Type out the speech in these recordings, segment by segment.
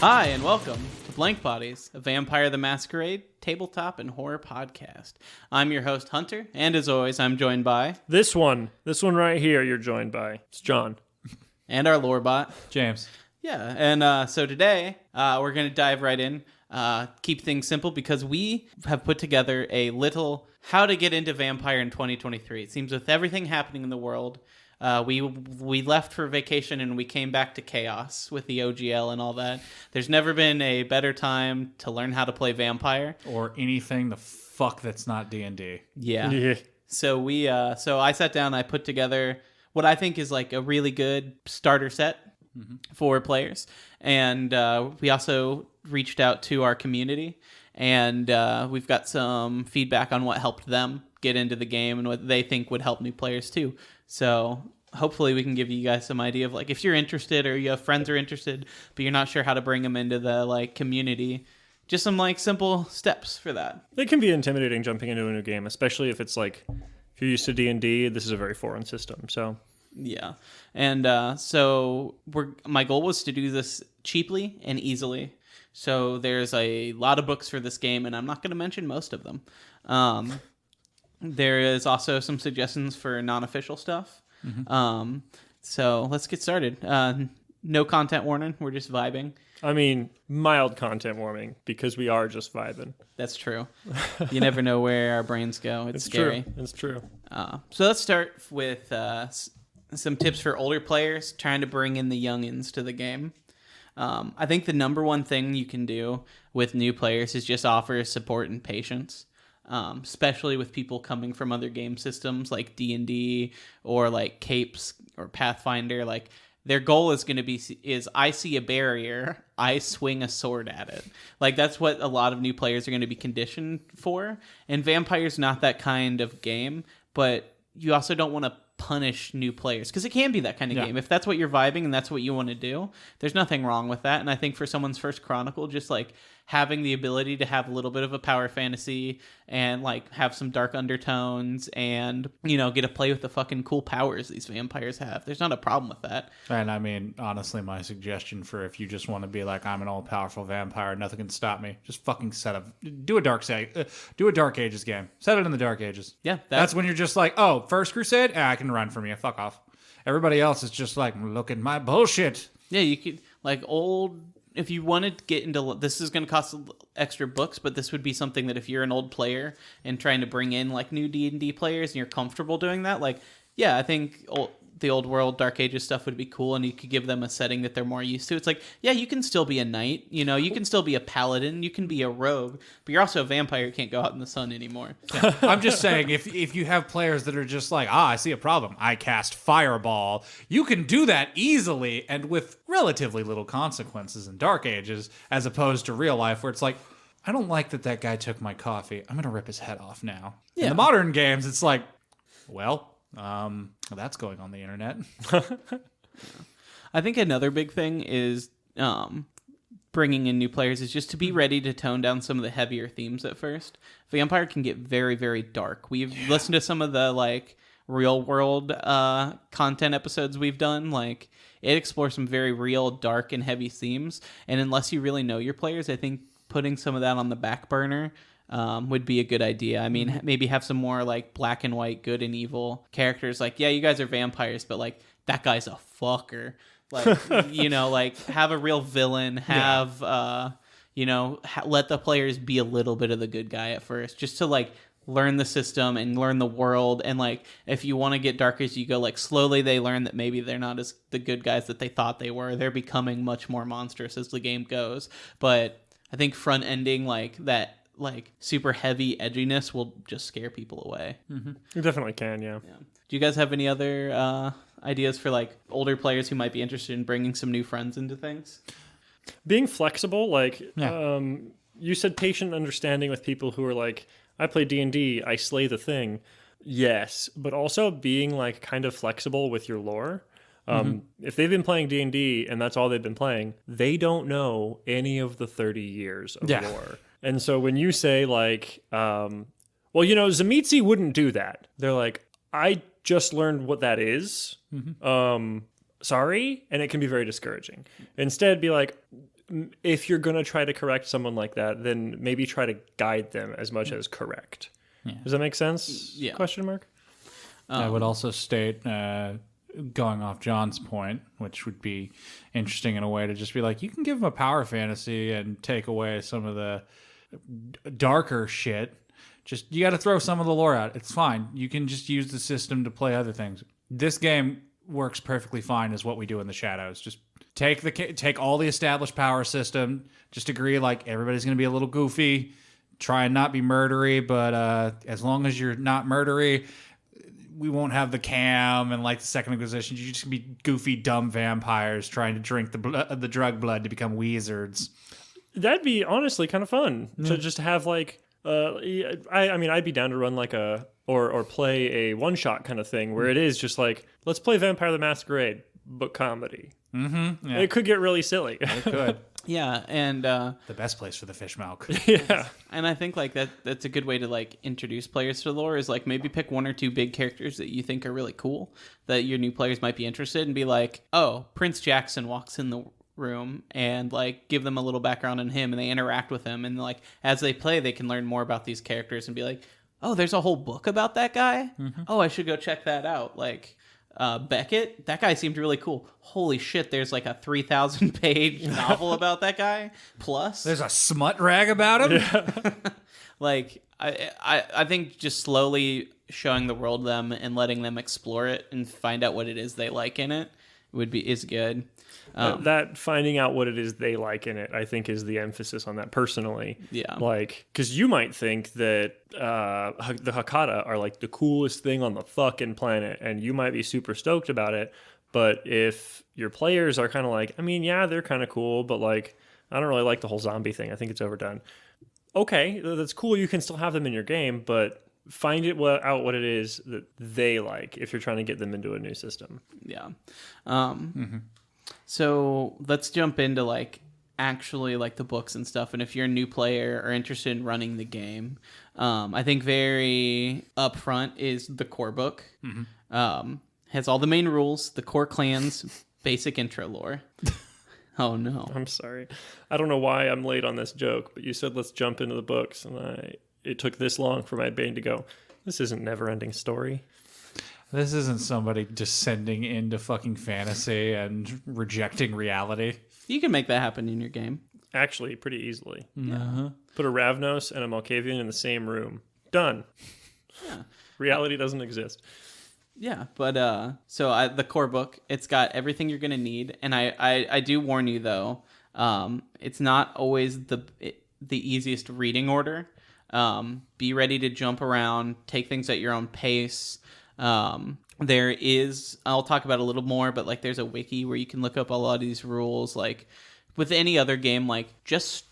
Hi, and welcome to Blank Bodies, a Vampire the Masquerade tabletop and horror podcast. I'm your host, Hunter, and as always, I'm joined by... This one right here, you're joined by. It's John. And our lore bot, James. Yeah, and so today, we're going to dive right in, keep things simple, because we have put together a little how to get into Vampire in 2023. It seems with everything happening in the world... We left for vacation and we came back to chaos with the OGL and all that. There's never been a better time to learn how to play Vampire. Or anything the fuck that's not D&D. Yeah. So I sat down, I put together what I think is like a really good starter set for players. And we also reached out to our community and we've got some feedback on what helped them get into the game and what they think would help new players too. So hopefully we can give you guys some idea of like if you're interested or you have friends who are interested, but you're not sure how to bring them into the like community, just some like simple steps for that. It can be intimidating jumping into a new game, especially if it's like if you're used to D&D, this is a very foreign system. So yeah, and so my goal was to do this cheaply and easily. So there's a lot of books for this game, and I'm not going to mention most of them. There is also some suggestions for non-official stuff. So let's get started. No content warning. We're just vibing. I mean, mild content warning because we are just vibing. That's true. You never know where our brains go. It's scary. True. It's true. So let's start with some tips for older players trying to bring in the youngins to the game. I think the number one thing you can do with new players is just offer support and patience. Especially with people coming from other game systems like D&D or like Capes or Pathfinder. Like their goal is going to be is I see a barrier, I swing a sword at it. Like that's what a lot of new players are going to be conditioned for. And Vampire's not that kind of game, but you also don't want to punish new players because it can be that kind of game. If that's what you're vibing and that's what you want to do, there's nothing wrong with that. And I think for someone's first Chronicle, just like having the ability to have a little bit of a power fantasy and like have some dark undertones and, you know, get to play with the fucking cool powers these vampires have. There's not a problem with that. And I mean, honestly, my suggestion for if you just want to be like, I'm an all-powerful vampire, nothing can stop me, just fucking do a Dark Ages game. Set it in the Dark Ages. Yeah. That's when you're just like, oh, First Crusade? I can run from you. Fuck off. Everybody else is just like, look at my bullshit. Yeah, you could, like, if you wanted to get into this, is going to cost extra books, but this would be something that if you're an old player and trying to bring in like new D&D players and you're comfortable doing that, like, yeah, I think the old world Dark Ages stuff would be cool, and you could give them a setting that they're more used to. It's like, yeah, you can still be a knight, you know, you can still be a paladin, you can be a rogue, but you're also a vampire. You can't go out in the sun anymore. Yeah. I'm just saying, if you have players that are just like, I see a problem, I cast Fireball, you can do that easily and with relatively little consequences in Dark Ages, as opposed to real life where it's like, I don't like that guy took my coffee, I'm going to rip his head off now. Yeah. In the modern games, it's like, well... that's going on the internet. I think another big thing is bringing in new players is just to be ready to tone down some of the heavier themes at first. Vampire can get very, very dark. We've listened to some of the like real world content episodes we've done. Like it explores some very real, dark, and heavy themes. And unless you really know your players, I think putting some of that on the back burner would be a good idea. I mean, maybe have some more like black and white, good and evil characters. Like, yeah, you guys are vampires, but like that guy's a fucker. Like, you know, like have a real villain. Have you know, let the players be a little bit of the good guy at first, just to like learn the system and learn the world. And like, if you want to get darker as you go, like slowly they learn that maybe they're not as the good guys that they thought they were. They're becoming much more monstrous as the game goes. But I think front ending like that. Like super heavy edginess will just scare people away. You definitely can, yeah. Do you guys have any other ideas for like older players who might be interested in bringing some new friends into things? Being flexible, like you said, patient understanding with people who are like, I play D&D, I slay the thing. Yes, but also being like kind of flexible with your lore. If they've been playing D&D and that's all they've been playing, they don't know any of the 30 years of lore. And so when you say like, well, you know, Zamitzi wouldn't do that. They're like, I just learned what that is. Sorry. And it can be very discouraging. Instead, be like, if you're going to try to correct someone like that, then maybe try to guide them as much as correct. Yeah. Does that make sense? Yeah. Question mark? I would also state, going off John's point, which would be interesting in a way to just be like, you can give them a power fantasy and take away some of the darker shit. Just, you got to throw some of the lore out. It's fine. You can just use the system to play other things. This game works perfectly fine as what we do in the shadows. Just take all the established power system. Just agree like everybody's going to be a little goofy. Try and not be murdery, but as long as you're not murdery, we won't have the cam and like the Second Inquisition. You're just gonna be goofy, dumb vampires trying to drink the drug blood to become wizards. That'd be honestly kind of fun to just have like. I mean, I'd be down to run like or play a one shot kind of thing where it is just like, let's play Vampire the Masquerade, but comedy. Mm-hmm. Yeah. It could get really silly. It could. Yeah, and the best place for the fish milk. Yeah, and I think like that's a good way to like introduce players to the lore is like maybe pick one or two big characters that you think are really cool that your new players might be interested and be like, oh, Prince Jackson walks in the room, and like give them a little background on him, and they interact with him, and like as they play they can learn more about these characters and be like, oh, there's a whole book about that guy. Oh, I should go check that out. Like Beckett, that guy seemed really cool. Holy shit, there's like a 3,000 page novel about that guy. Plus there's a smut rag about him. Yeah. Like I think just slowly showing the world them and letting them explore it and find out what it is they like in it is good. That finding out what it is they like in it, I think, is the emphasis on that personally. Yeah. Like, because you might think that the Hakata are like the coolest thing on the fucking planet, and you might be super stoked about it. But if your players are kind of like, I mean, yeah, they're kind of cool, but like, I don't really like the whole zombie thing. I think it's overdone. Okay, that's cool. You can still have them in your game, but find out what it is that they like if you're trying to get them into a new system. Yeah. So let's jump into like actually like the books and stuff. And if you're a new player or interested in running the game, I think very upfront is the core book. Has all the main rules, the core clans, basic intro lore. Oh no. I'm sorry. I don't know why I'm late on this joke, but you said let's jump into the books, and it took this long for my brain to go, this isn't Never-Ending Story. This isn't somebody descending into fucking fantasy and rejecting reality. You can make that happen in your game. Actually, pretty easily. Yeah. Put a Ravnos and a Malkavian in the same room. Done. Yeah. Reality doesn't exist. Yeah, but the core book, it's got everything you're going to need. And I do warn you, though, it's not always the easiest reading order. Be ready to jump around, take things at your own pace. There is, I'll talk about it a little more, but like there's a wiki where you can look up a lot of these rules. Like with any other game, like just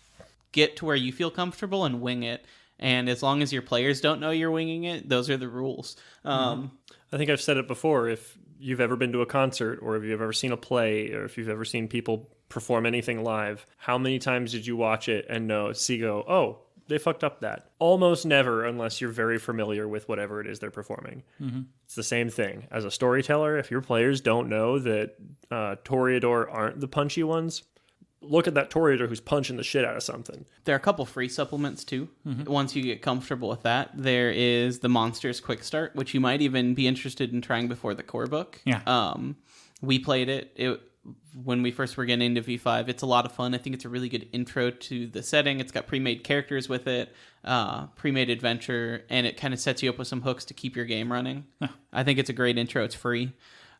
get to where you feel comfortable and wing it. And as long as your players don't know you're winging it, those are the rules. I think I've said it before. If you've ever been to a concert, or if you've ever seen a play, or if you've ever seen people perform anything live, how many times did you watch it and go, oh, they fucked up that? Almost never, unless you're very familiar with whatever it is they're performing. It's the same thing. As a storyteller, if your players don't know that Toreador aren't the punchy ones, look at that Toreador who's punching the shit out of something. There are a couple free supplements too. Once you get comfortable with that, there is the Monsters Quick Start, which you might even be interested in trying before the core book. Yeah. We played it when we first were getting into V5. It's a lot of fun. I think it's a really good intro to the setting. It's got pre-made characters with it, pre-made adventure, and it kind of sets you up with some hooks to keep your game running. I think it's a great intro. It's free.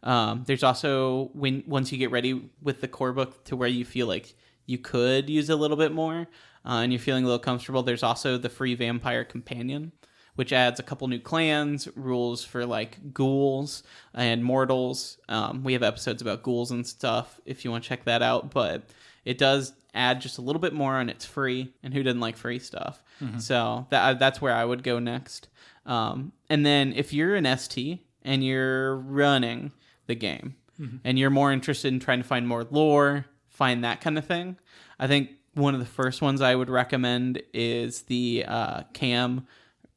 There's also, once you get ready with the core book to where you feel like you could use a little bit more, and you're feeling a little comfortable, there's also the free Vampire Companion, which adds a couple new clans, rules for like ghouls and mortals. We have episodes about ghouls and stuff if you want to check that out, but it does add just a little bit more, and it's free, and who doesn't like free stuff? So that's where I would go next. And then if you're an ST and you're running the game and you're more interested in trying to find more lore, find that kind of thing, I think one of the first ones I would recommend is the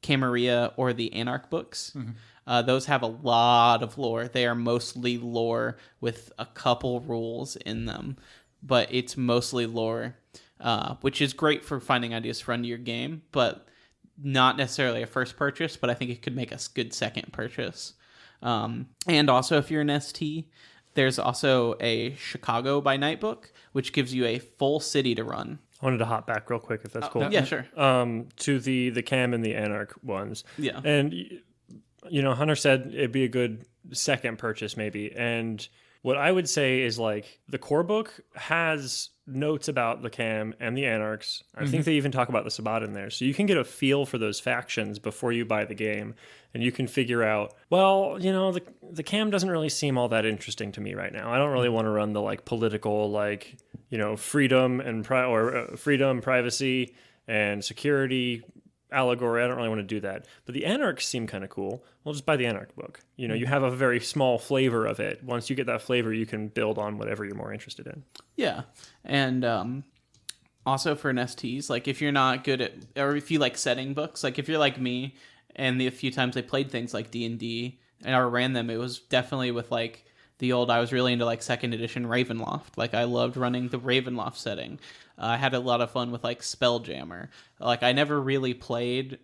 Camarilla or the Anarch books. Those have a lot of lore. They are mostly lore with a couple rules in them. but it's mostly lore, which is great for finding ideas to run to your game, but not necessarily a first purchase, but I think it could make a good second purchase. And also, if you're an ST, there's also a Chicago by Night book, which gives you a full city to run. I wanted to hop back real quick, if that's cool. Yeah, sure. To the Cam and the Anarch ones. Yeah. And, Hunter said it'd be a good second purchase, maybe. And what I would say is, like, the core book has notes about the Cam and the Anarchs. I think they even talk about the Sabbat in there. So you can get a feel for those factions before you buy the game. And you can figure out, well, the Cam doesn't really seem all that interesting to me right now. I don't really want to run the, like, political, like, freedom and freedom, privacy, and security allegory. I don't really want to do that. But the Anarchs seem kind of cool. Well, just buy the Anarch book. You have a very small flavor of it. Once you get that flavor, you can build on whatever you're more interested in. Yeah. And also for an STs, like, if you're not good at, or if you like setting books, like if you're like me, and the few times I played things like D&D and I ran them, it was definitely with like I was really into like 2nd edition Ravenloft. Like, I loved running the Ravenloft setting. I had a lot of fun with like Spelljammer. Like, I never really played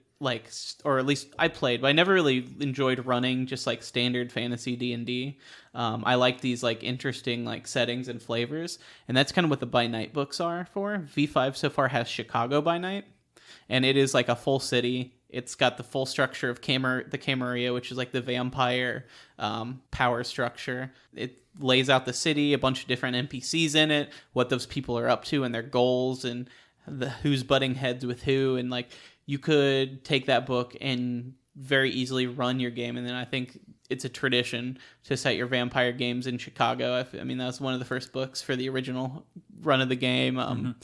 or at least I played, but I never really enjoyed running just like standard fantasy D&D. I like these like interesting like settings and flavors, and that's kind of what the by night books are for. V5 so far has Chicago by night, and it is like a full city. It's got the full structure of the Camarilla, which is like the vampire power structure. It lays out the city, a bunch of different NPCs in it, what those people are up to and their goals, and who's butting heads with who. And like, you could take that book and very easily run your game. And then I think it's a tradition to set your vampire games in Chicago. I mean, that was one of the first books for the original run of the game.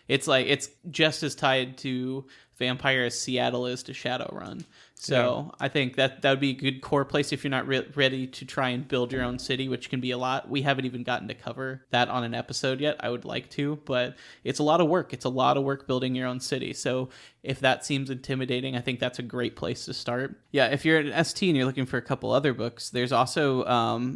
It's like, it's just as tied to Vampire as Seattle is to Shadowrun. So yeah. I think that would be a good core place if you're not ready to try and build your own city, which can be a lot. We haven't even gotten to cover that on an episode yet. I would like to, but it's a lot of work. It's a lot of work building your own city. So if that seems intimidating, I think that's a great place to start. Yeah, if you're an ST and you're looking for a couple other books, there's also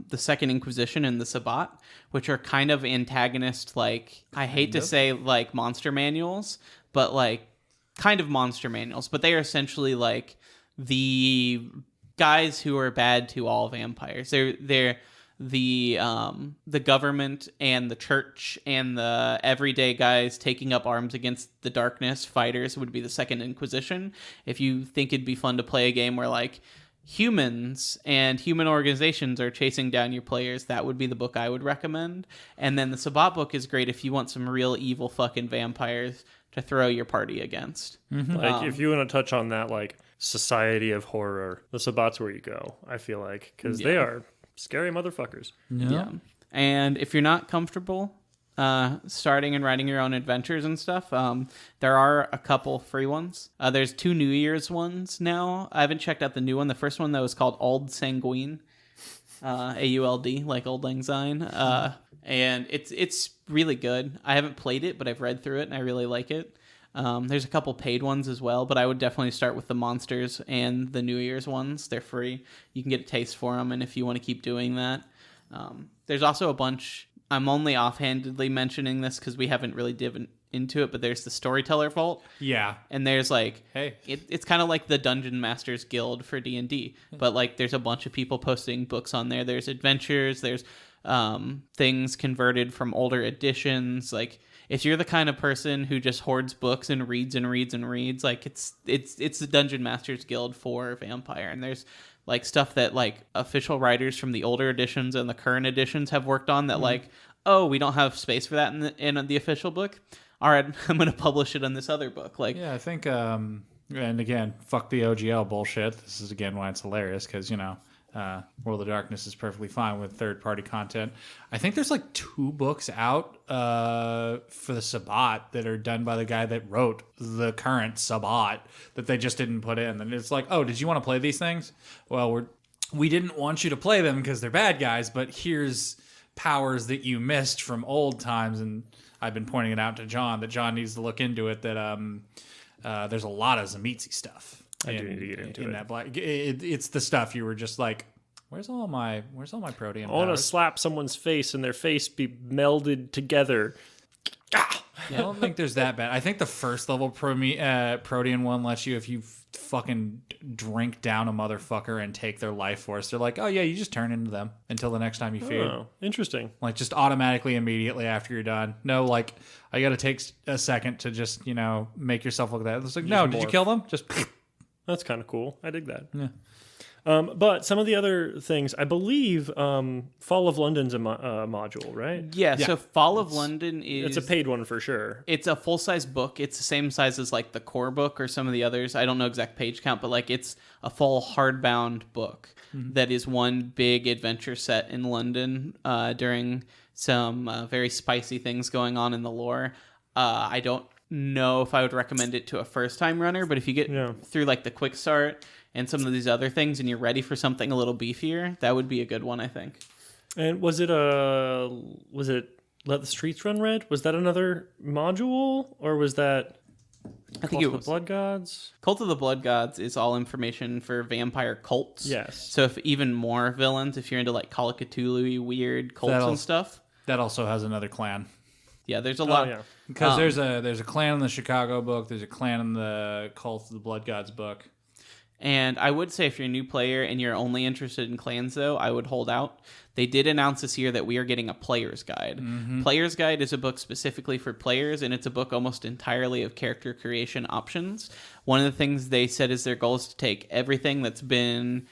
the Second Inquisition and the Sabbat, which are kind of antagonist, like, I hate to say like monster manuals, but like kind of monster manuals, but they are essentially like the guys who are bad to all vampires. They're the government and the church and the everyday guys taking up arms against the darkness fighters would be the Second Inquisition. If you think it'd be fun to play a game where like humans and human organizations are chasing down your players, that would be the book I would recommend. And then the Sabbat book is great if you want some real evil fucking vampires to throw your party against. Like, if you want to touch on that, like, society of horror, the Sabbat's where you go, I feel like, because they are scary motherfuckers. Yeah. And if you're not comfortable starting and writing your own adventures and stuff, there are a couple free ones. There's 2 New Year's ones now. I haven't checked out the new one. The first one, though, is called Auld Sanguine. AULD, like Old Lang Syne. And it's really good. I haven't played it, but I've read through it, and I really like it. There's a couple paid ones as well, but I would definitely start with the Monsters and the New Year's ones. They're free. You can get a taste for them, and if you want to keep doing that. There's also a bunch. I'm only offhandedly mentioning this because we haven't really dived into it, but there's the Storyteller Vault. Yeah. And there's like, hey, it's kind of like the Dungeon Masters Guild for D&D, but like there's a bunch of people posting books on there. There's adventures, there's things converted from older editions. Like, if you're the kind of person who just hoards books and reads and reads and reads, like it's the Dungeon Masters Guild for Vampire. And there's like stuff that like official writers from the older editions and the current editions have worked on that like, oh, we don't have space for that in the official book. All right, I'm going to publish it on this other book. Like, yeah, I think, and again, fuck the OGL bullshit. This is again why it's hilarious, because World of Darkness is perfectly fine with third-party content. I think there's like 2 books out for the Sabbat that are done by the guy that wrote the current Sabbat that they just didn't put in. And it's like, oh, did you want to play these things? Well, we didn't want you to play them because they're bad guys, but here's powers that you missed from old times. And I've been pointing it out to John that John needs to look into it, that there's a lot of Zamitzi stuff. I do need to get into it. That black, it's the stuff you were just like, where's all my protean I want to powers? slap someone's face and their face be melded together I don't think there's that bad. I think the first level Protean one lets you, if you fucking drink down a motherfucker and take their life force, they're like, oh yeah, you just turn into them until the next time you feed. Oh, interesting. Like just automatically immediately after you're done. No, like I got to take a second to just, make yourself look at that. It's like, no, did you kill them? Just That's kind of cool. I dig that. Yeah. But some of the other things, I believe Fall of London's a module, right? Yeah, so Fall of London is... It's a paid one for sure. It's a full-size book. It's the same size as like the core book or some of the others. I don't know exact page count, but like it's a full hardbound book that is one big adventure set in London during some very spicy things going on in the lore. I don't know if I would recommend it to a first-time runner, but if you get through like the quick start and some of these other things and you're ready for something a little beefier, that would be a good one, I think. And was it Let the Streets Run Red? Was that another module, or was that I think it was the Blood Gods? Cult of the Blood Gods is all information for vampire cults. Yes. So if even more villains, if you're into like Call of Cthulhu weird cults and stuff. That also has another clan. Yeah, there's a lot. Yeah. Because there's a clan in the Chicago book, there's a clan in the Cult of the Blood Gods book. And I would say if you're a new player and you're only interested in clans, though, I would hold out. They did announce this year that we are getting a player's guide. Player's guide is a book specifically for players, and it's a book almost entirely of character creation options. One of the things they said is their goal is to take everything that's been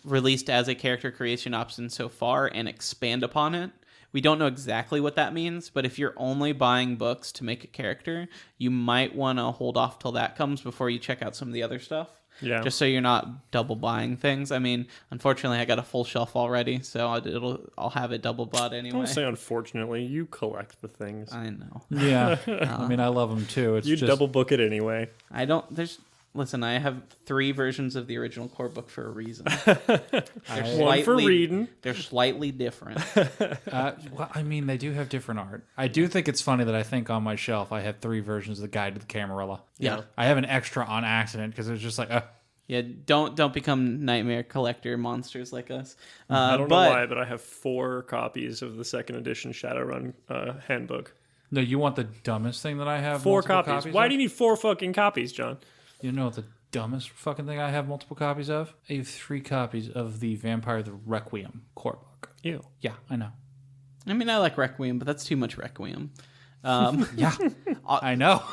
released as a character creation option so far and expand upon it. We don't know exactly what that means, but if you're only buying books to make a character, you might want to hold off till that comes before you check out some of the other stuff. Yeah. Just so you're not double buying things. I mean, unfortunately, I got a full shelf already, so I'll have it double bought anyway. Don't say unfortunately. You collect the things. I know. Yeah. I mean, I love them too. It's You just, double book it anyway. I don't. Listen, I have 3 versions of the original core book for a reason. One for reading. They're slightly different. well, I mean, they do have different art. I do think it's funny that I think on my shelf I have 3 versions of the Guide to the Camarilla. Yeah. I have an extra on accident because it was just like, Yeah, don't become nightmare collector monsters like us. I don't know why, but I have 4 copies of the second edition Shadowrun handbook. No, you want the dumbest thing that I have? 4 copies. Why do you need 4 fucking copies, John? You know what the dumbest fucking thing I have multiple copies of? I have 3 copies of the Vampire the Requiem core book. Ew. Yeah, I know. I mean, I like Requiem, but that's too much Requiem. Yeah, I know.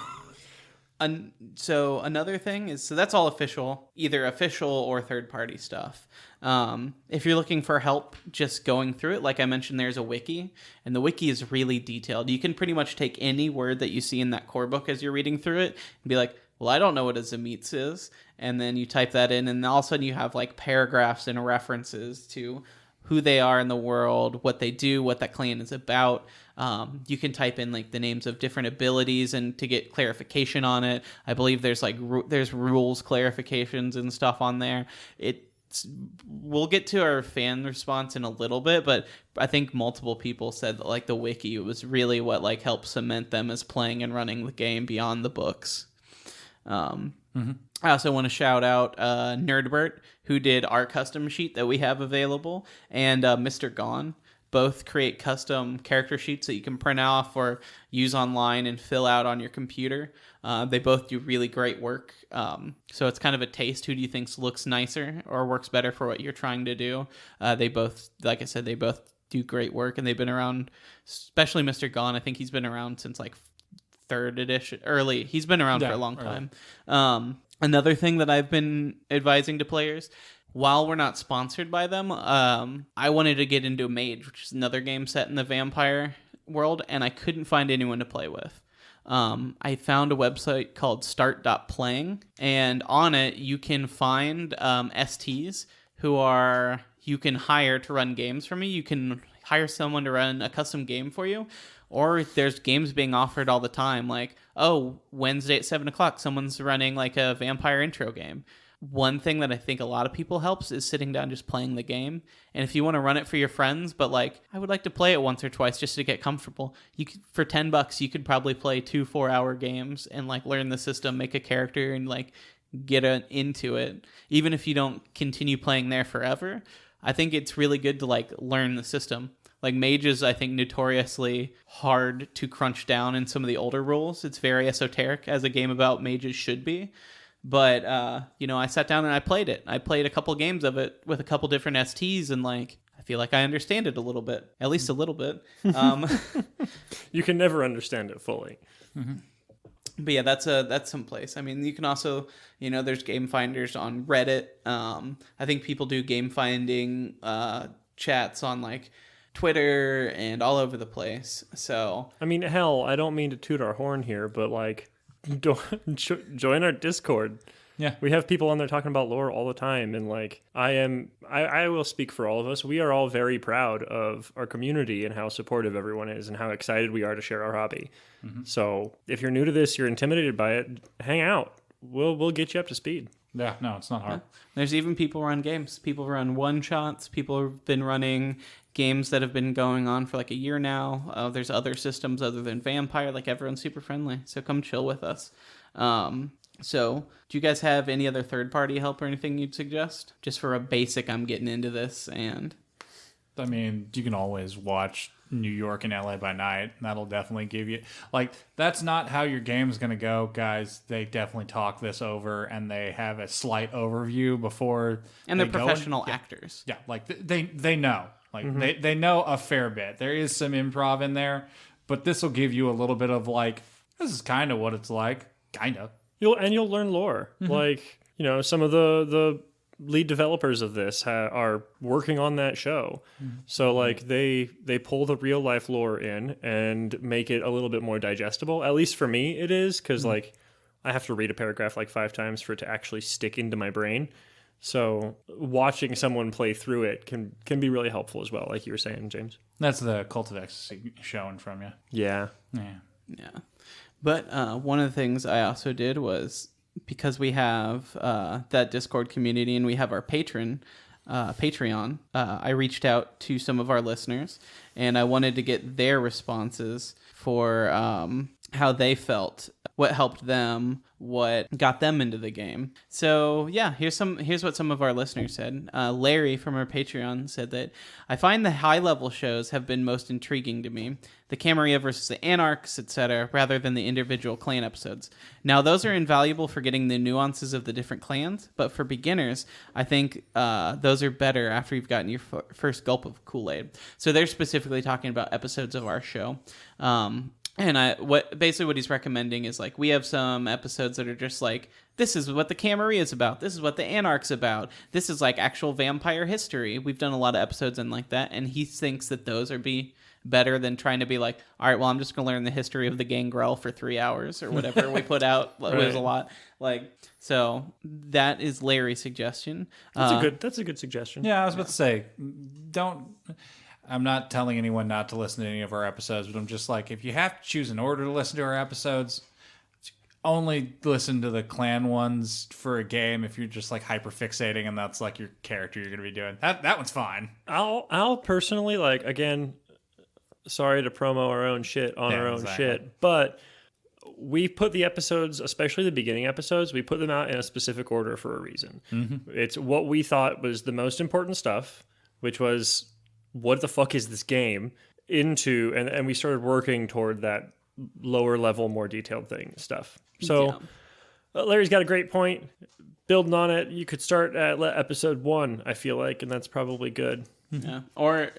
So another thing is, so that's all official, either official or third-party stuff. If you're looking for help just going through it, like I mentioned, there's a wiki, and the wiki is really detailed. You can pretty much take any word that you see in that core book as you're reading through it and be like, well, I don't know what a Zamitz is. And then you type that in, and all of a sudden you have like paragraphs and references to who they are in the world, what they do, what that clan is about. You can type in like the names of different abilities and to get clarification on it. I believe there's like there's rules clarifications and stuff on there. We'll get to our fan response in a little bit, but I think multiple people said that like the wiki was really what like helped cement them as playing and running the game beyond the books. I also want to shout out Nerdbert, who did our custom sheet that we have available, and Mr. Gone. Both create custom character sheets that you can print off or use online and fill out on your computer. They both do really great work. So it's kind of a taste. Who do you think looks nicer or works better for what you're trying to do? They both, like I said, they both do great work, and they've been around, especially Mr. Gone. I think he's been around since like 3rd edition, early. He's been around for a long time. Another thing that I've been advising to players, while we're not sponsored by them, I wanted to get into Mage, which is another game set in the vampire world, and I couldn't find anyone to play with. I found a website called start.playing, and on it you can find STs who you can hire to run games for me. You can hire someone to run a custom game for you. Or there's games being offered all the time, like, oh, Wednesday at 7 o'clock, someone's running like a vampire intro game. One thing that I think a lot of people helps is sitting down just playing the game. And if you want to run it for your friends, but like, I would like to play it once or twice just to get comfortable, you could, for $10, you could probably play 2 4-hour games and like learn the system, make a character, and like get into it. Even if you don't continue playing there forever, I think it's really good to like learn the system. Like Mage is, I think, notoriously hard to crunch down in some of the older rules. It's very esoteric, as a game about mages should be. But, I sat down and I played it. I played a couple games of it with a couple different STs, and I feel like I understand it a little bit, at least a little bit. You can never understand it fully. Mm-hmm. But yeah, that's some place. I mean, you can also, there's game finders on Reddit. I think people do game finding chats on Twitter and all over the place. So I mean, hell, I don't mean to toot our horn here, but join our Discord. Yeah, we have people on there talking about lore all the time, and I will speak for all of us. We are all very proud of our community and how supportive everyone is, and how excited we are to share our hobby. Mm-hmm. So if you're new to this, you're intimidated by it, hang out. We'll get you up to speed. Yeah, no, it's not hard. Yeah. There's even people run games. People run one-shots. People have been running games that have been going on for a year now. There's other systems other than Vampire. Everyone's super friendly. So come chill with us. So do you guys have any other third-party help or anything you'd suggest? Just for a basic, I'm getting into this. And I mean, you can always watch New York and LA by Night. That'll definitely give you that's not how your game's going to go, guys. They definitely talk this over, and they have a slight overview before. And they're professional actors. Yeah, they know. Mm-hmm. They know a fair bit. There is some improv in there, but this will give you a little bit of this is kind of what it's like, kind of. You'll learn lore. Mm-hmm. Some of the lead developers of this are working on that show. Mm-hmm. So they pull the real life lore in and make it a little bit more digestible. At least for me it is, because I have to read a paragraph 5 times for it to actually stick into my brain. So watching someone play through it can be really helpful as well, like you were saying, James. That's the Cult of Ecstasy showing from you. Yeah. But one of the things I also did was, because we have that Discord community and we have our Patreon, I reached out to some of our listeners, and I wanted to get their responses for how they felt, what helped them, what got them into the game. So yeah, here's what some of our listeners said. Larry from our Patreon said that, I find the high level shows have been most intriguing to me, the Camarilla versus the Anarchs, etc., rather than the individual clan episodes. Now those are invaluable for getting the nuances of the different clans, but for beginners, I think those are better after you've gotten your first gulp of Kool-Aid. So they're specifically talking about episodes of our show. And what he's recommending is we have some episodes that are just this is what the Camarilla is about. This is what the Anarch's about. This is actual vampire history. We've done a lot of episodes and that, and he thinks that those are better than trying to be all right, well, I'm just going to learn the history of the Gangrel for 3 hours or whatever we put out. Right. It was a lot. So that is Larry's suggestion. That's a good suggestion. Yeah, I was about to say, I'm not telling anyone not to listen to any of our episodes, but I'm just if you have to choose an order to listen to our episodes, only listen to the clan ones for a game if you're just hyper fixating and that's your character you're going to be doing. That one's fine. I'll personally again, sorry to promo our own shit on our own shit, but we put the episodes, especially the beginning episodes, we put them out in a specific order for a reason. Mm-hmm. It's what we thought was the most important stuff, which was, what the fuck is this game, into, and we started working toward that lower level, more detailed stuff. So Larry's got a great point. Building on it, you could start at episode 1, I feel and that's probably good. Yeah. Or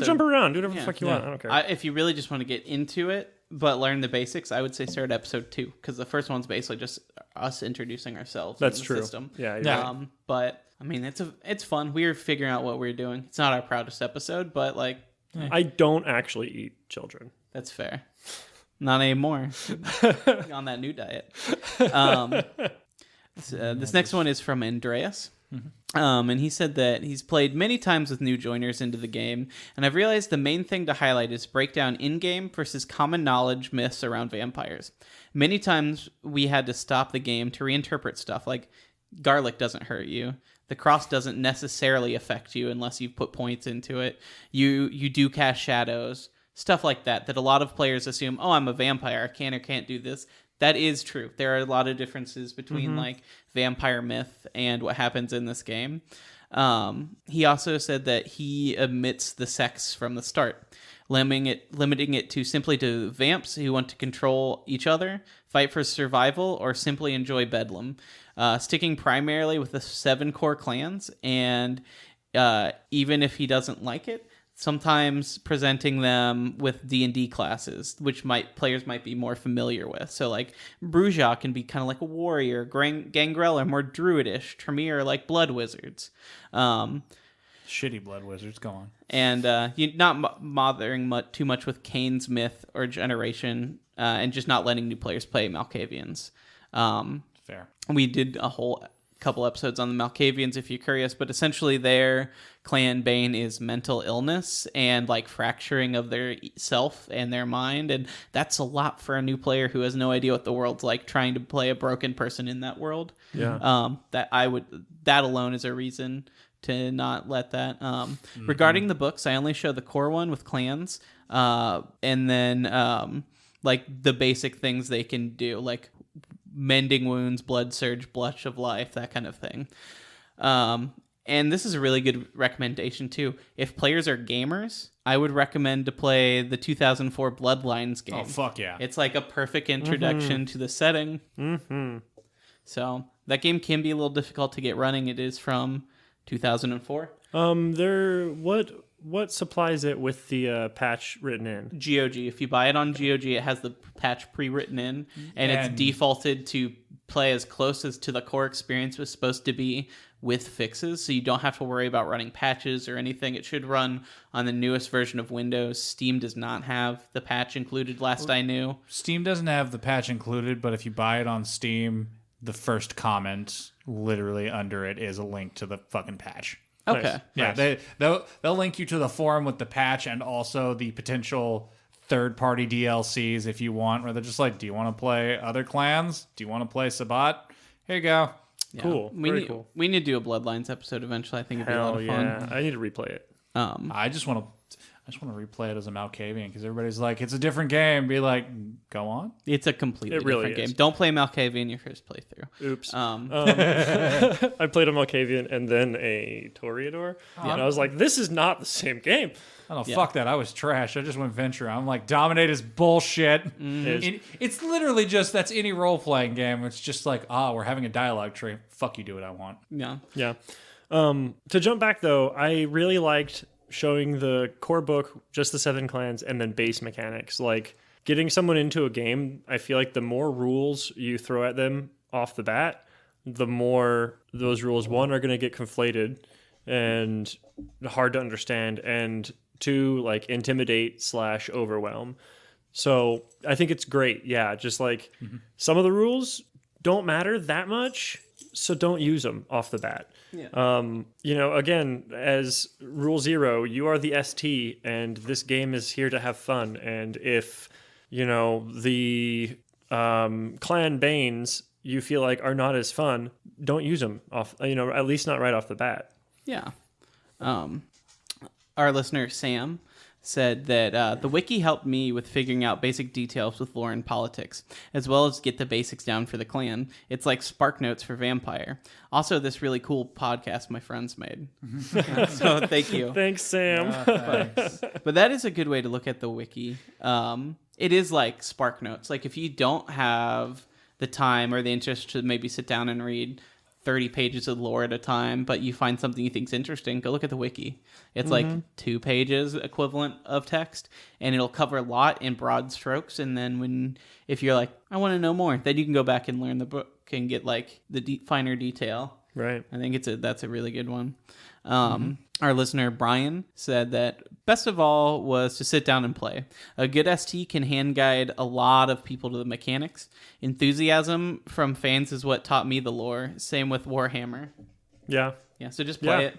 jump around, do whatever the fuck you want. I don't care. If you really just want to get into it but learn the basics, I would say start at episode 2, because the first one's basically just us introducing ourselves. That's in the true. System. Yeah. Right. But I mean, it's fun. We're figuring out what we're doing. It's not our proudest episode, but I don't actually eat children. That's fair. Not anymore. On that new diet. This next one is from Andreas. Mm-hmm. And he said that he's played many times with new joiners into the game, and I've realized the main thing to highlight is breakdown in-game versus common knowledge myths around vampires. Many times we had to stop the game to reinterpret stuff like garlic doesn't hurt you. The cross doesn't necessarily affect you unless you've put points into it. You do cast shadows. Stuff like that a lot of players assume, oh, I'm a vampire, I can or can't do this. That is true. There are a lot of differences between vampire myth and what happens in this game. He also said that he omits the sex from the start, limiting it to simply to vamps who want to control each other, fight for survival, or simply enjoy bedlam. Sticking primarily with the 7 core clans, and even if he doesn't like it, sometimes presenting them with D&D classes, which players might be more familiar with. So like Bruja can be kind of like a warrior, Gangrel are more druidish, Tremere are like blood wizards. Shitty blood wizards, go on. And you're not bothering too much with Kane's myth or generation, and just not letting new players play Malkavians. Fair. We did a whole couple episodes on the Malkavians if you're curious, but essentially their clan bane is mental illness and like fracturing of their self and their mind, and that's a lot for a new player who has no idea what the world's like, trying to play a broken person in that world. That alone is a reason to not let that. Regarding the books, I only show the core one with clans, and then like the basic things they can do, like mending wounds, blood surge, blush of life, that kind of thing. And this is a really good recommendation too. If players are gamers, I would recommend to play the 2004 Bloodlines game. Oh, fuck yeah. It's like a perfect introduction to the setting. So that game can be a little difficult to get running. It is from 2004. What supplies it with the patch written in? GOG. If you buy it on GOG, it has the patch pre-written in, and it's defaulted to play as close as to the core experience was supposed to be with fixes, so you don't have to worry about running patches or anything. It should run on the newest version of Windows. Steam does not have the patch included, last I knew. Steam doesn't have the patch included, but if you buy it on Steam, the first comment literally under it is a link to the fucking patch. Okay. Nice. Yeah, they'll link you to the forum with the patch and also the potential third-party DLCs if you want, where they're just like, do you want to play other clans? Do you want to play Sabat? Here you go. Yeah. Cool. Cool. We need to do a Bloodlines episode eventually. I think it'd be a lot of fun. Yeah. I need to replay it. I just want to replay it as a Malkavian because everybody's like, it's a different game. Be like, go on. It's a completely really different is. game. Don't play Malkavian your first playthrough. Oops. I played a Malkavian and then a Toreador, and I was like, this is not the same game. Oh, fuck that. I was trash. I just went Venture. I'm like, Dominate is bullshit. It's literally just, that's any role-playing game. It's just like, we're having a dialogue tree. Fuck you, do what I want. Yeah. Yeah. To jump back, though, I really liked showing the core book, just the 7 clans, and then base mechanics. Like, getting someone into a game, I feel like the more rules you throw at them off the bat, the more those rules, one, are going to get conflated and hard to understand, and 2, like, intimidate / overwhelm. So I think it's great. Yeah, just like some of the rules don't matter that much, so don't use them off the bat. Yeah. Again, as rule 0, you are the ST, and this game is here to have fun. And if, the clan Banes you feel like are not as fun, don't use them off, at least not right off the bat. Yeah. Our listener, Sam, said that the wiki helped me with figuring out basic details with lore and politics, as well as get the basics down for the clan. It's like Spark Notes for Vampire. Also, this really cool podcast my friends made. So thank you. Thanks, Sam. Thanks. But that is a good way to look at the wiki. It is like Spark Notes. Like if you don't have the time or the interest to maybe sit down and read 30 pages of lore at a time, but you find something you think is interesting, go look at the wiki. It's like 2 pages equivalent of text, and it'll cover a lot in broad strokes. And then if you're like, I want to know more, then you can go back and learn the book and get like the finer detail. Right. I think that's a really good one. Our listener, Brian, said that best of all was to sit down and play. A good ST can hand guide a lot of people to the mechanics. Enthusiasm from fans is what taught me the lore. Same with Warhammer. Yeah. Yeah, so just play it.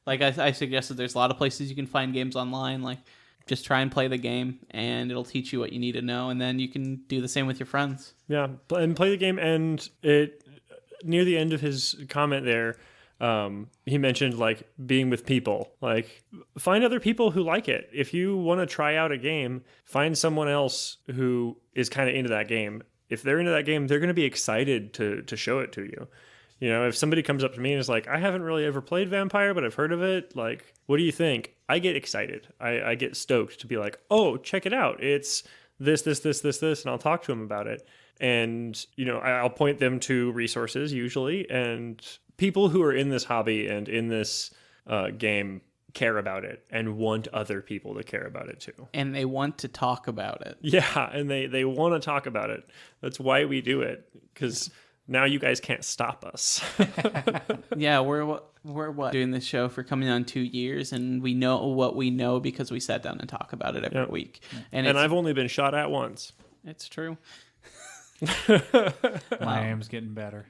Like I suggested, there's a lot of places you can find games online. Like, just try and play the game, and it'll teach you what you need to know, and then you can do the same with your friends. Yeah, and play the game, and it near the end of his comment there, he mentioned like being with people. Like, find other people who like it. If you want to try out a game, find someone else who is kind of into that game. If they're into that game, they're going to be excited to show it to you. You know, if somebody comes up to me and is like, I haven't really ever played Vampire, but I've heard of it. Like, what do you think? I get excited. I get stoked to be like, oh, check it out. It's this, and I'll talk to them about it. And, you know, I'll point them to resources usually. And people who are in this hobby and in this game care about it and want other people to care about it too. And they want to talk about it. Yeah, and they want to talk about it. That's why we do it, because now you guys can't stop us. Yeah, we're what doing this show for coming on 2 years, and we know what we know because we sat down and talk about it every week. And I've only been shot at once. It's true. My aim's getting better.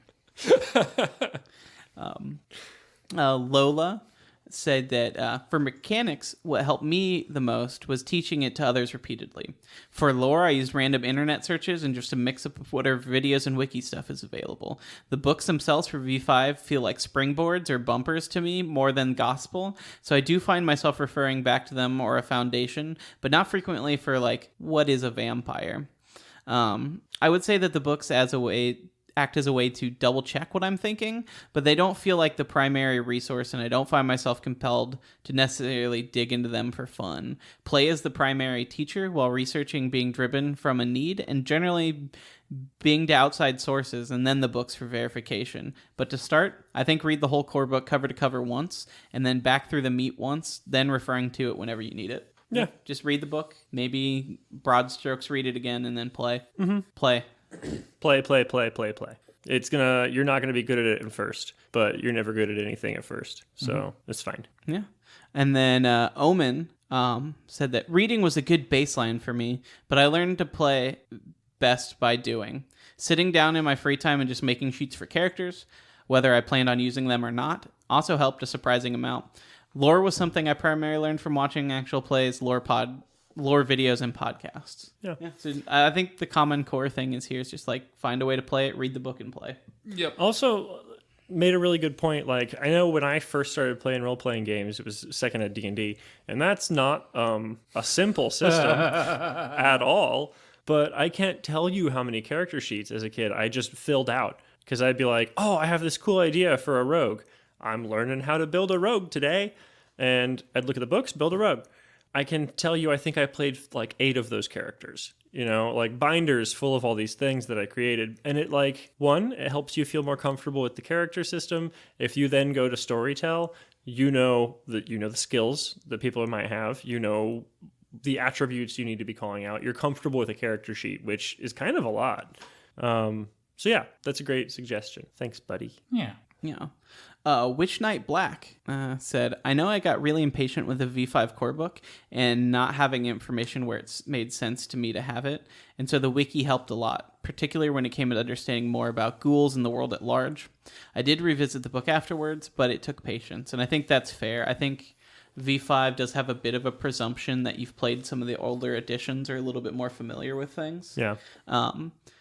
Lola said that for mechanics, what helped me the most was teaching it to others repeatedly. For lore, I used random internet searches and just a mix-up of whatever videos and wiki stuff is available. The books themselves for V5 feel like springboards or bumpers to me more than gospel, so I do find myself referring back to them or a foundation, but not frequently for, like, what is a vampire? I would say that the books act as a way to double check what I'm thinking, but they don't feel like the primary resource, and I don't find myself compelled to necessarily dig into them for fun. Play as the primary teacher while researching being driven from a need, and generally being to outside sources and then the books for verification. But to start, I think read the whole core book cover to cover once, and then back through the meat once, then referring to it whenever you need it. Yeah. Just read the book, maybe broad strokes, read it again, and then play. Play. Play. You're not gonna be good at it at first, but you're never good at anything at first, so it's fine. Yeah. And then Omen said that reading was a good baseline for me, but I learned to play best by doing. Sitting down in my free time and just making sheets for characters, whether I planned on using them or not, also helped a surprising amount. Lore was something I primarily learned from watching actual plays, lore videos, and podcasts. Yeah. So I think the common core thing is just like find a way to play it, read the book, and play. Yep. Also, made a really good point. Like, I know when I first started playing role-playing games, it was second at D&D, and that's not a simple system at all. But I can't tell you how many character sheets as a kid I just filled out because I'd be like, oh, I have this cool idea for a rogue. I'm learning how to build a rogue today. And I'd look at the books, build a rogue. I can tell you, I think I played like 8 of those characters, you know, like binders full of all these things that I created. And it it helps you feel more comfortable with the character system. If you then go to Storytell, you know the skills that people might have, you know, the attributes you need to be calling out. You're comfortable with a character sheet, which is kind of a lot. So yeah, that's a great suggestion. Thanks, buddy. Yeah. Witch Knight Black said, I know I got really impatient with the V5 core book and not having information where it's made sense to me to have it, and so the wiki helped a lot, particularly when it came to understanding more about ghouls and the world at large. I did revisit the book afterwards, but it took patience, and I think that's fair. I think V5 does have a bit of a presumption that you've played some of the older editions or a little bit more familiar with things. Yeah.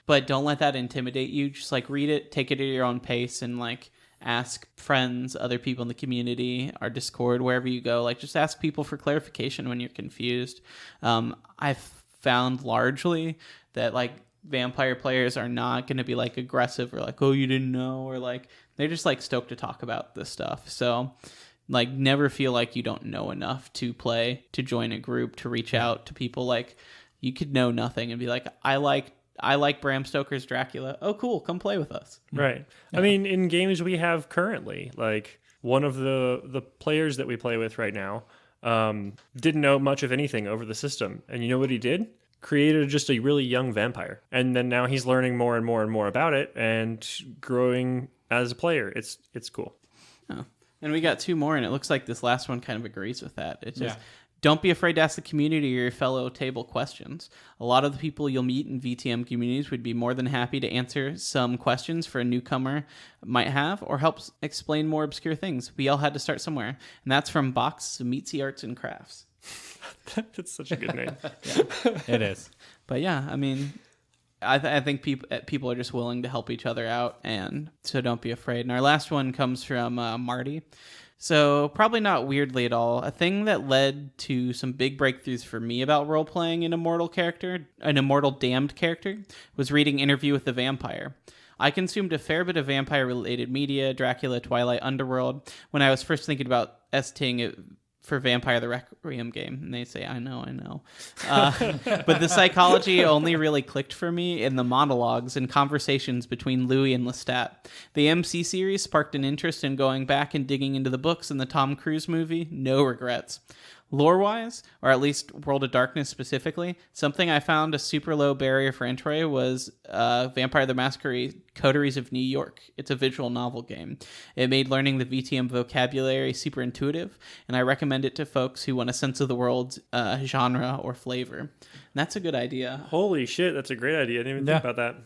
But don't let that intimidate you. Just read it, take it at your own pace, and ask friends, other people in the community, our Discord, wherever you go. Just ask people for clarification when you're confused. I've found largely that vampire players are not going to be aggressive or oh, you didn't know, or they're just stoked to talk about this stuff. So never feel like you don't know enough to play, to join a group, to reach out to people. You could know nothing and be I like Bram Stoker's Dracula. Oh, cool. Come play with us. Right. Yeah. I mean, in games we have currently, one of the players that we play with right now didn't know much of anything over the system. And you know what he did? Created just a really young vampire. And then now he's learning more and more and more about it and growing as a player. It's cool. Oh. And we got 2 more, and it looks like this last one kind of agrees with that. It's just... Don't be afraid to ask the community or your fellow table questions. A lot of the people you'll meet in VTM communities would be more than happy to answer some questions for a newcomer might have, or help explain more obscure things. We all had to start somewhere. And that's from Box Meatsy Arts and Crafts. That's such a good name. It is. But yeah, I mean, I think people are just willing to help each other out, and so don't be afraid. And our last one comes from Marty. So probably not weirdly at all. A thing that led to some big breakthroughs for me about role-playing an immortal damned character, was reading Interview with the Vampire. I consumed a fair bit of vampire-related media, Dracula, Twilight, Underworld, when I was first thinking about STing it for Vampire the Requiem game. And they say, I know. But the psychology only really clicked for me in the monologues and conversations between Louis and Lestat. The MC series sparked an interest in going back and digging into the books and the Tom Cruise movie. No regrets. Lore-wise, or at least World of Darkness specifically, something I found a super low barrier for entry was Vampire the Masquerade Coteries of New York. It's a visual novel game. It made learning the VTM vocabulary super intuitive, and I recommend it to folks who want a sense of the world's genre or flavor. And that's a good idea. Holy shit, that's a great idea. I didn't even think about that.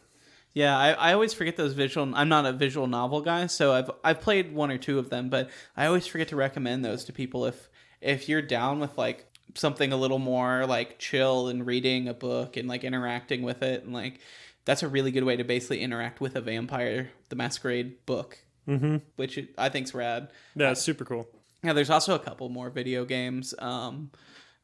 Yeah, I always forget those visual... I'm not a visual novel guy, so I've played one or two of them, but I always forget to recommend those to people if you're down with like something a little more like chill and reading a book and like interacting with it, and like that's a really good way to basically interact with a Vampire the Masquerade book, which I think's rad. Yeah, it's super cool. Yeah, there's also a couple more video games.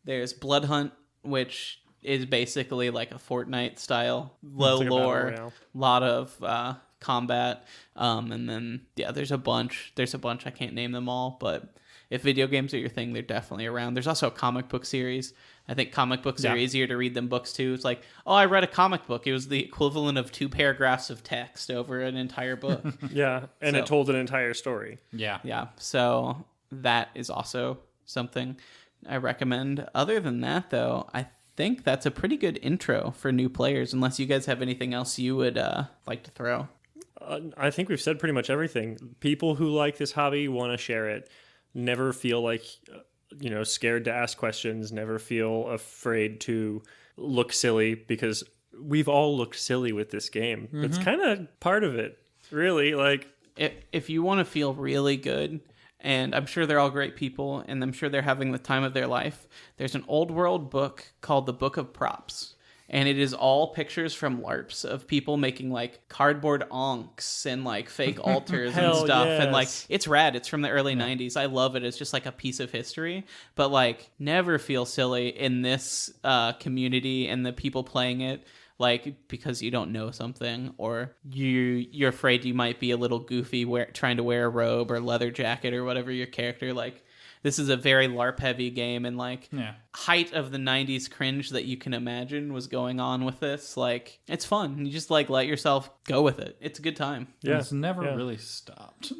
There's Blood Hunt, which is basically like a Fortnite style, low like lore, lot of combat, and then there's a bunch. I can't name them all, but if video games are your thing, they're definitely around. There's also a comic book series. I think comic books are easier to read than books too. It's like, oh, I read a comic book. It was the equivalent of 2 paragraphs of text over an entire book. Yeah, and it told an entire story. Yeah. So that is also something I recommend. Other than that, though, I think that's a pretty good intro for new players, unless you guys have anything else you would like to throw. I think we've said pretty much everything. People who like this hobby want to share it. Never feel like, scared to ask questions. Never feel afraid to look silly, because we've all looked silly with this game. It's kind of part of it, really. Like, if you want to feel really good, and I'm sure they're all great people, and I'm sure they're having the time of their life, there's an old world book called The Book of Props. And it is all pictures from LARPs of people making like cardboard onks and like fake altars and stuff. Yes. And like, it's rad. It's from the early 90s. I love it. It's just like a piece of history. But like, never feel silly in this community and the people playing it. Like, because you don't know something, or you're afraid you might be a little goofy trying to wear a robe or leather jacket or whatever your character like. This is a very LARP heavy game, and like height of the 90s cringe that you can imagine was going on with this. Like, it's fun. You just like let yourself go with it. It's a good time. Yeah. It's never really stopped.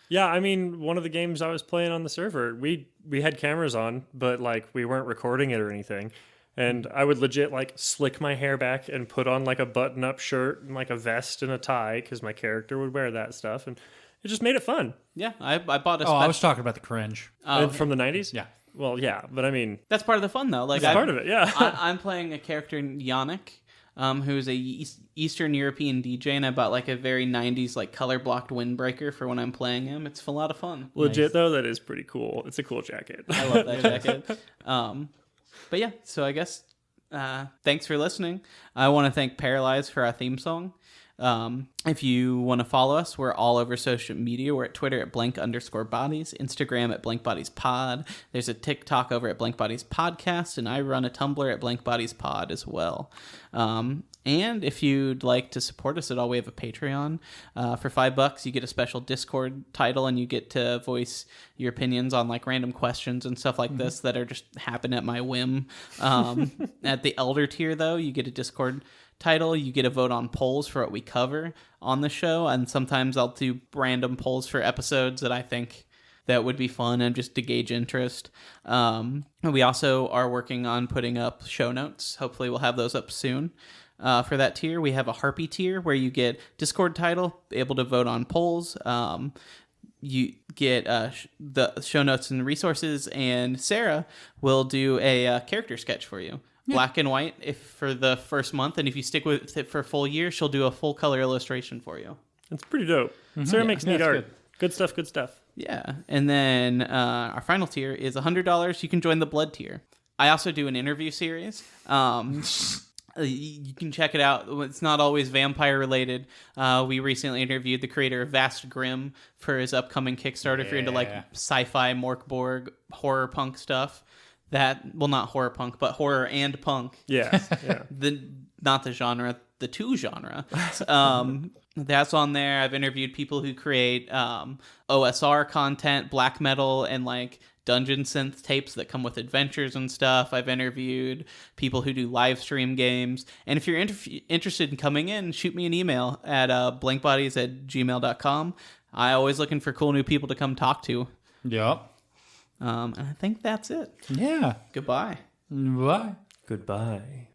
Yeah, I mean, one of the games I was playing on the server, we had cameras on, but like we weren't recording it or anything. And I would legit like slick my hair back and put on like a button-up shirt and like a vest and a tie, because my character would wear that stuff, and it just made it fun. Yeah, I bought a I was talking about the cringe. From the 90s? Yeah. Well, yeah, but I mean... That's part of the fun, though. Like, that's part of it, yeah. I'm playing a character, Yannick, who's a Eastern European DJ, and I bought like a very 90s like color-blocked windbreaker for when I'm playing him. It's a lot of fun. Legit, though, that is pretty cool. It's a cool jacket. I love that jacket. But yeah, so I guess thanks for listening. I want to thank Paralyze for our theme song. If you want to follow us, we're all over social media. We're at Twitter at _bodies, Instagram at blankbodiespod. There's a TikTok over at blankbodiespodcast, and I run a Tumblr at blankbodiespod as well. And if you'd like to support us at all, we have a Patreon. For $5, you get a special Discord title, and you get to voice your opinions on like random questions and stuff like this that are just happen at my whim. At the Elder tier, though, you get a Discord title. You get a vote on polls for what we cover on the show, and sometimes I'll do random polls for episodes that I think that would be fun and just to gauge interest. We also are working on putting up show notes. Hopefully we'll have those up soon. For that tier, we have a Harpy tier where you get Discord title, able to vote on polls. You get the show notes and resources, and Sarah will do a character sketch for you. Black and white if for the first month, and if you stick with it for a full year, she'll do a full color illustration for you. It's pretty dope. Sarah makes neat art. Good stuff. Yeah. And then our final tier is $100. You can join the Blood tier. I also do an interview series. You can check it out. It's not always vampire related. We recently interviewed the creator of Vast Grimm for his upcoming Kickstarter. If you're into like sci-fi, Morkborg, horror punk stuff. Not horror punk, but horror and punk. Yeah. Not the genre, the two genre. That's on there. I've interviewed people who create OSR content, black metal, and like dungeon synth tapes that come with adventures and stuff. I've interviewed people who do live stream games. And if you're interested in coming in, shoot me an email at blankbodies@gmail.com. I'm always looking for cool new people to come talk to. Yep. And I think that's it. Yeah. Goodbye. Bye. Goodbye.